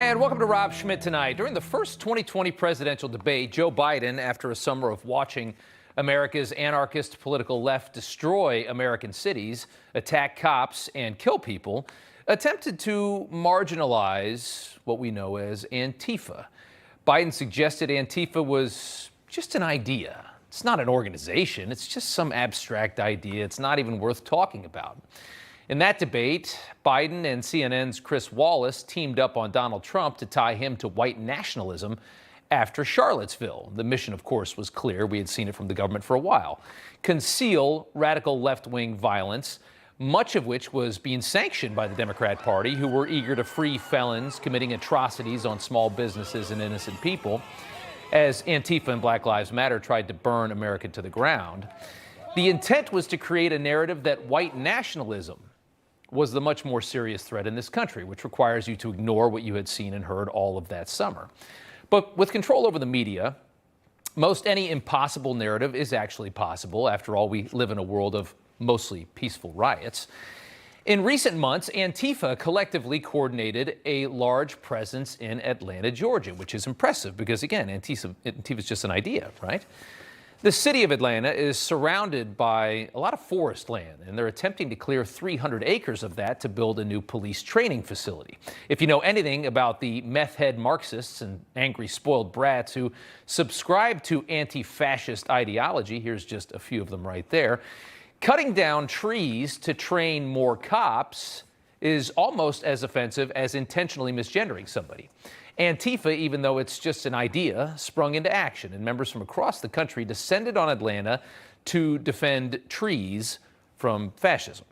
And welcome to Rob Schmitt tonight. During the first 2020 presidential debate, Joe Biden, after a summer of watching America's anarchist political left destroy American cities, attack cops, and kill people, attempted to marginalize what we know as Antifa. Biden suggested Antifa was just an idea. It's not an organization. It's just some abstract idea. It's not even worth talking about. In that debate, Biden and CNN's Chris Wallace teamed up on Donald Trump to tie him to white nationalism after Charlottesville. The mission, of course, was clear. We had seen it from the government for a while. Conceal radical left-wing violence, much of which was being sanctioned by the Democrat Party, who were eager to free felons committing atrocities on small businesses and innocent people, as Antifa and Black Lives Matter tried to burn America to the ground. The intent was to create a narrative that white nationalism was the much more serious threat in this country, which requires you to ignore what you had seen and heard all of that summer. But with control over the media, most any impossible narrative is actually possible. After all, we live in a world of mostly peaceful riots. In recent months, Antifa collectively coordinated a large presence in Atlanta, Georgia, which is impressive because, again, Antifa is just an idea, right? The city of Atlanta is surrounded by a lot of forest land, and they're attempting to clear 300 acres of that to build a new police training facility. If you know anything about the meth-head Marxists and angry spoiled brats who subscribe to anti-fascist ideology, here's just a few of them right there, cutting down trees to train more cops is almost as offensive as intentionally misgendering somebody. Antifa, even though it's just an idea, sprung into action, and members from across the country descended on Atlanta to defend trees from fascism.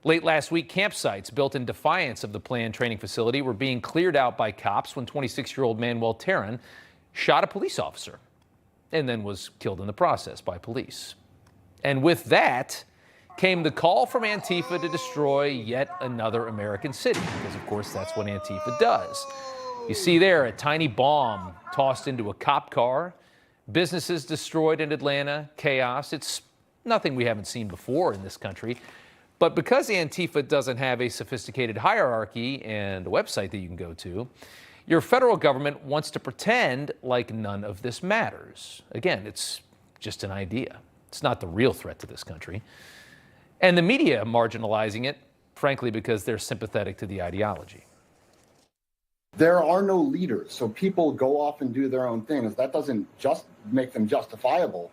Late last week, campsites built in defiance of the planned training facility were being cleared out by cops when 26-year-old Manuel Terran shot a police officer and then was killed in the process by police. And with that came the call from Antifa to destroy yet another American city, because, of course, that's what Antifa does. You see there a tiny bomb tossed into a cop car, businesses destroyed in Atlanta, chaos. It's nothing we haven't seen before in this country. But because Antifa doesn't have a sophisticated hierarchy and a website that you can go to, your federal government wants to pretend like none of this matters. Again, it's just an idea. It's not the real threat to this country. And the media marginalizing it, frankly, because they're sympathetic to the ideology. There are no leaders, so people go off and do their own things. That doesn't just make them justifiable.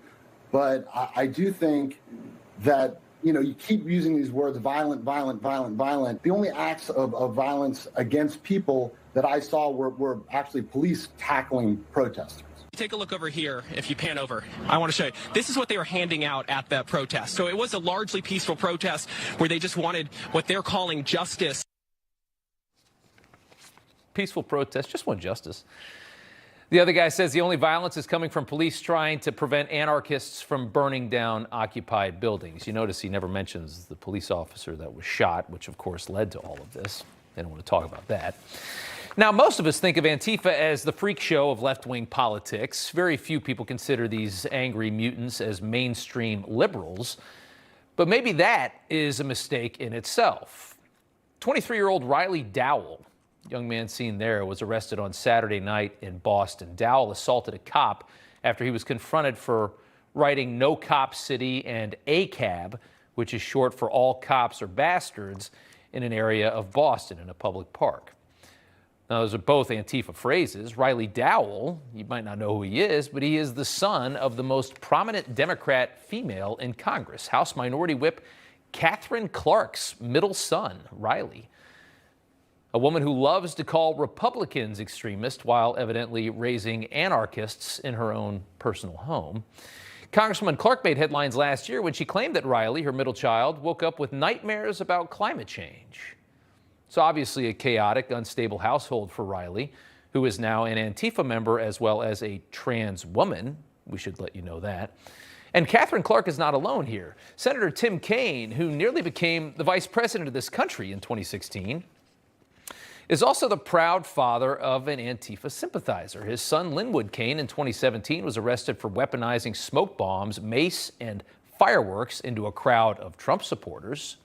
But I do think that, you keep using these words, violent, violent, violent, violent. The only acts of violence against people that I saw were actually police tackling protesters. Take a look over here. If you pan over, I want to show you. This is what they were handing out at that protest. So it was a largely peaceful protest where they just wanted what they're calling justice. Peaceful protest, just want justice. The other guy says the only violence is coming from police trying to prevent anarchists from burning down occupied buildings. You notice he never mentions the police officer that was shot, which of course led to all of this. They don't want to talk about that. Now, most of us think of Antifa as the freak show of left-wing politics. Very few people consider these angry mutants as mainstream liberals. But maybe that is a mistake in itself. 23-year-old Riley Dowell, young man seen there, was arrested on Saturday night in Boston. Dowell assaulted a cop after he was confronted for writing "No Cop City" and "ACAB," which is short for "All Cops Are Bastards," in an area of Boston in a public park. Now, those are both Antifa phrases. Riley Dowell, you might not know who he is, but he is the son of the most prominent Democrat female in Congress, House Minority Whip Catherine Clark's middle son, Riley. A woman who loves to call Republicans extremist while evidently raising anarchists in her own personal home. Congresswoman Clark made headlines last year when she claimed that Riley, her middle child, woke up with nightmares about climate change. It's obviously a chaotic, unstable household for Riley, who is now an Antifa member as well as a trans woman. We should let you know that. And Catherine Clark is not alone here. Senator Tim Kaine, who nearly became the vice president of this country in 2016, is also the proud father of an Antifa sympathizer. His son, Linwood Kaine, in 2017 was arrested for weaponizing smoke bombs, mace, and fireworks into a crowd of Trump supporters.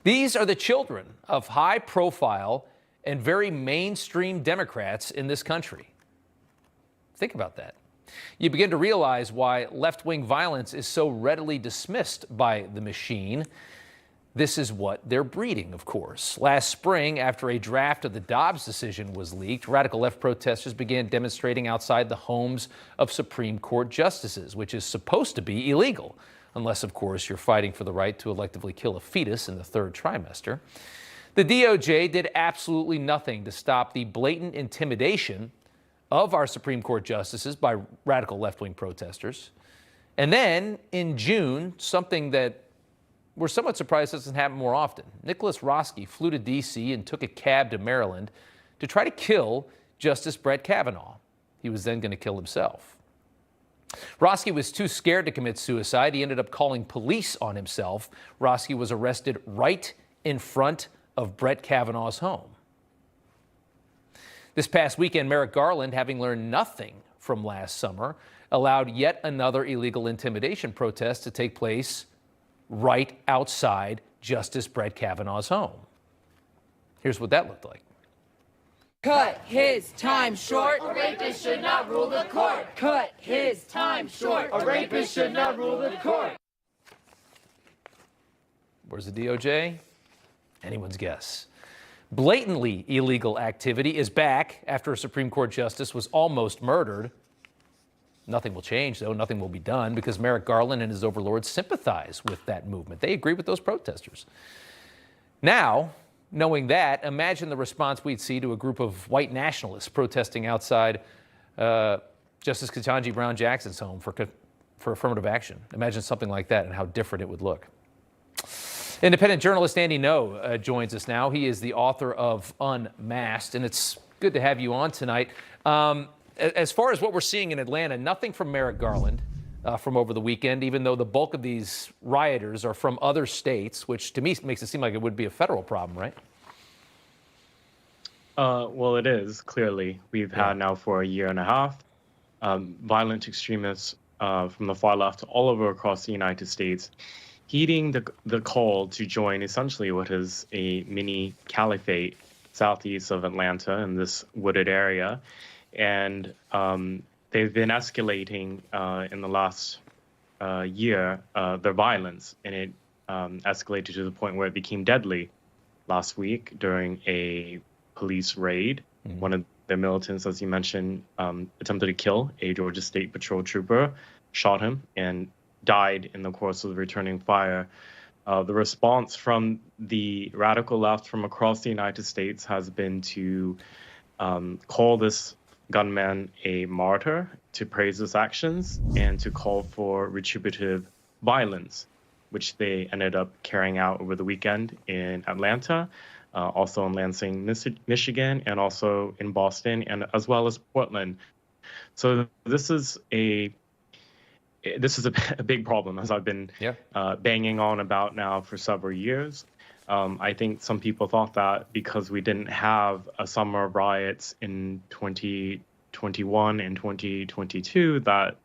These are the children of high-profile and very mainstream Democrats in this country. Think about that. You begin to realize why left-wing violence is so readily dismissed by the machine. This is what they're breeding, of course. Last spring, after a draft of the Dobbs decision was leaked, radical left protesters began demonstrating outside the homes of Supreme Court justices, which is supposed to be illegal, unless, of course, you're fighting for the right to electively kill a fetus in the third trimester. The DOJ did absolutely nothing to stop the blatant intimidation of our Supreme Court justices by radical left-wing protesters. And then in June, something that we're somewhat surprised doesn't happen more often. Nicholas Roskey flew to D.C. and took a cab to Maryland to try to kill Justice Brett Kavanaugh. He was then going to kill himself. Roskey was too scared to commit suicide. He ended up calling police on himself. Roskey was arrested right in front of Brett Kavanaugh's home. This past weekend, Merrick Garland, having learned nothing from last summer, allowed yet another illegal intimidation protest to take place right outside Justice Brett Kavanaugh's home. Here's what that looked like. Cut his time short. A rapist should not rule the court. Cut his time short. A rapist should not rule the court. Where's the DOJ? Anyone's guess. Blatantly illegal activity is back after a Supreme Court justice was almost murdered. Nothing will change, though. Nothing will be done because Merrick Garland and his overlords sympathize with that movement. They agree with those protesters. Now, knowing that, imagine the response we'd see to a group of white nationalists protesting outside Justice Ketanji Brown Jackson's home for affirmative action. Imagine something like that and how different it would look. Independent journalist Andy Ngo joins us now. He is the author of Unmasked, and it's good to have you on tonight. As far as what we're seeing in Atlanta, nothing from Merrick Garland from over the weekend, even though the bulk of these rioters are from other states, which to me makes it seem like it would be a federal problem, right? Well, it is, clearly. We've had now for a year and a half violent extremists from the far left all over across the United States heeding the call to join essentially what is a mini caliphate southeast of Atlanta in this wooded area. And they've been escalating in the last year, their violence, and it escalated to the point where it became deadly last week during a police raid. Mm-hmm. One of the militants, as you mentioned, attempted to kill a Georgia State Patrol trooper, shot him, and died in the course of returning fire. The response from the radical left from across the United States has been to call this gunman a martyr, to praise his actions, and to call for retributive violence, which they ended up carrying out over the weekend in Atlanta, also in Lansing, Michigan, and also in Boston, and as well as Portland. So this is a big problem, as I've been banging on about now for several years. I think some people thought that because we didn't have a summer of riots in 2021 and 2022, that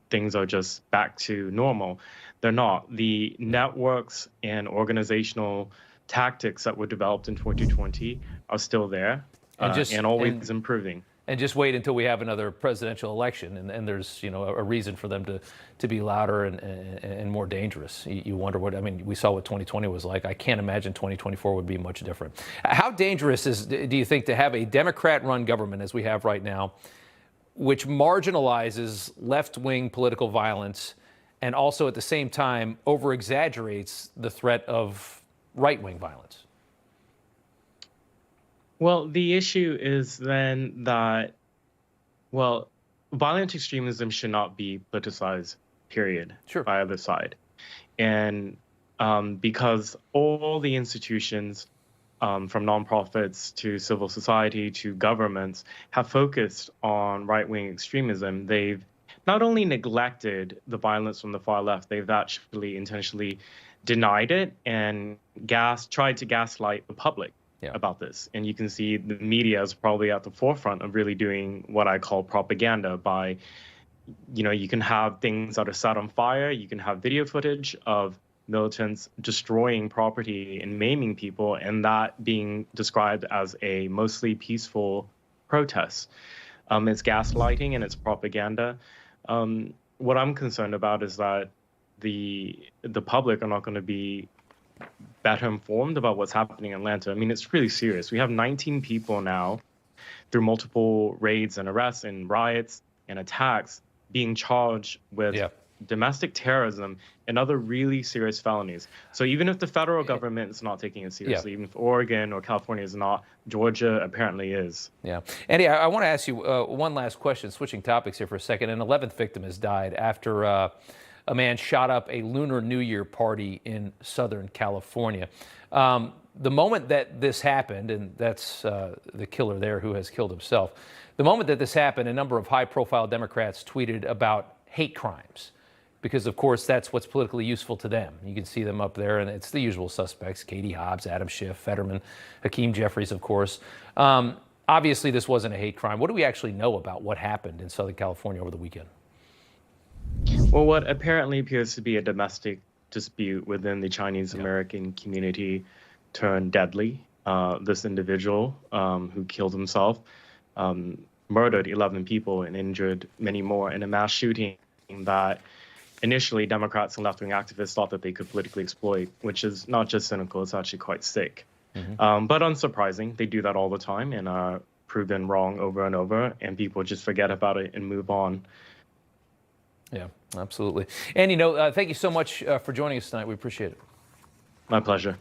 things are just back to normal. They're not. The networks and organizational tactics that were developed in 2020 are still there and always improving. And just wait until we have another presidential election, and there's a reason for them to be louder and more dangerous. You wonder we saw what 2020 was like. I can't imagine 2024 would be much different. How dangerous do you think to have a Democrat-run government as we have right now, which marginalizes left-wing political violence and also at the same time over-exaggerates the threat of right-wing violence? Well, the issue is then that, violent extremism should not be politicized, period, by either side. And because all the institutions, from nonprofits to civil society to governments, have focused on right-wing extremism, they've not only neglected the violence from the far left, they've actually intentionally denied it and tried to gaslight the public about this. And you can see the media is probably at the forefront of really doing what I call propaganda by, you can have things that are set on fire. You can have video footage of militants destroying property and maiming people, and that being described as a mostly peaceful protest. It's gaslighting and it's propaganda. What I'm concerned about is that the public are not going to be better informed about what's happening in Atlanta. I mean, it's really serious. We have 19 people now, through multiple raids and arrests and riots and attacks, being charged with domestic terrorism and other really serious felonies. So even if the federal government is not taking it seriously, even if Oregon or California is not, Georgia apparently is. Yeah. Andy, I want to ask you one last question, switching topics here for a second. An 11th victim has died after a man shot up a Lunar New Year party in Southern California. The moment that this happened, and that's the killer there who has killed himself, the moment that this happened, a number of high-profile Democrats tweeted about hate crimes, because, of course, that's what's politically useful to them. You can see them up there, and it's the usual suspects: Katie Hobbs, Adam Schiff, Fetterman, Hakeem Jeffries, of course. Obviously, this wasn't a hate crime. What do we actually know about what happened in Southern California over the weekend? Well, what apparently appears to be a domestic dispute within the Chinese American community turned deadly. This individual who killed himself murdered 11 people and injured many more in a mass shooting that initially Democrats and left-wing activists thought that they could politically exploit, which is not just cynical, it's actually quite sick. But unsurprising, they do that all the time and are proven wrong over and over, and people just forget about it and move on. Yeah, absolutely. Andy Ngo, thank you so much for joining us tonight. We appreciate it. My pleasure.